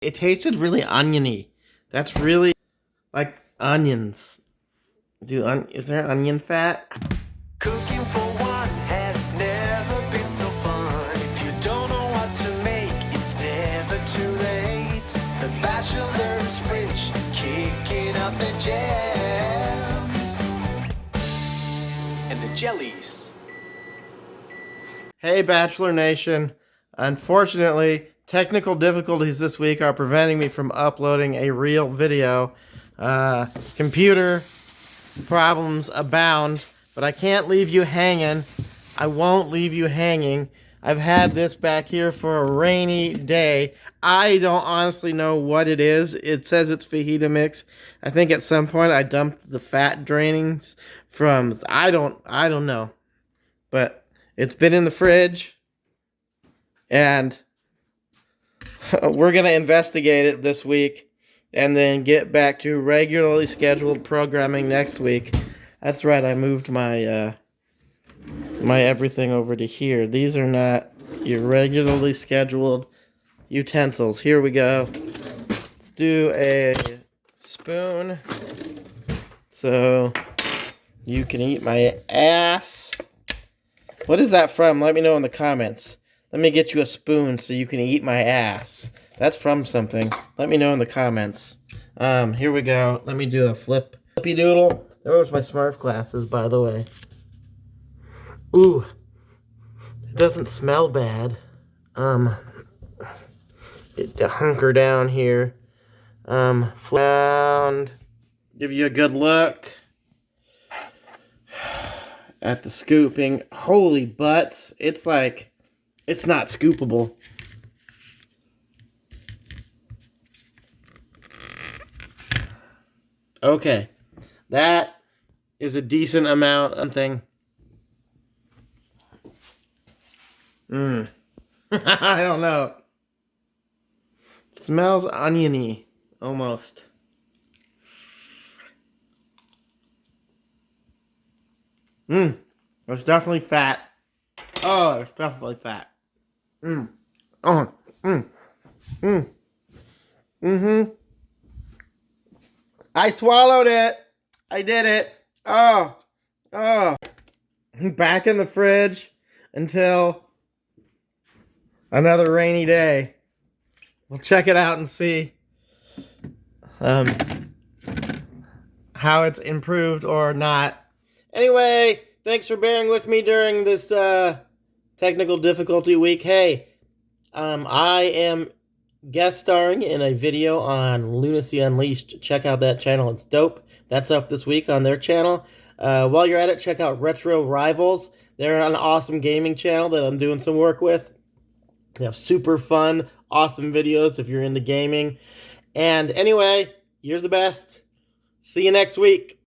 It tasted really oniony. That's really like onions. Is there onion fat? Cooking for one has never been so fun. If you don't know what to make, it's never too late. The Bachelor's fridge is kicking out the jams and the jellies. Hey, Bachelor Nation. Unfortunately, technical difficulties this week are preventing me from uploading a real video. Computer problems abound, but I can't leave you hanging. I won't leave you hanging. I've had this back here for a rainy day. I don't honestly know what it is. It says it's fajita mix. I think at some point I dumped the fat drainings from, I don't know. But it's been in the fridge, and we're going to investigate it this week and then get back to regularly scheduled programming next week. That's right, I moved my my everything over to here. These are not your regularly scheduled utensils. Here we go. Let's do a spoon so you can eat my ass. What is that from? Let me know in the comments. Let me get you a spoon so you can eat my ass. That's from something. Let me know in the comments. Here we go. Let me do a flippy doodle. There was my Smurf glasses, by the way. Ooh. It doesn't smell bad. Hunker down here. Down. Give you a good look at the scooping. Holy butts. It's like, it's not scoopable. Okay. That is a decent amount of thing. I don't know. It smells oniony, almost. There's definitely fat. Oh, there's definitely fat. I swallowed it. I did it. Oh. Back in the fridge until another rainy day. We'll check it out and see how it's improved or not. Anyway, thanks for bearing with me during this technical difficulty week. Hey, I am guest starring in a video on Lunacy Unleashed. Check out that channel. It's dope. That's up this week on their channel. While you're at it, check out Retro Rivals. They're an awesome gaming channel that I'm doing some work with. They have super fun, awesome videos if you're into gaming. And anyway, you're the best. See you next week.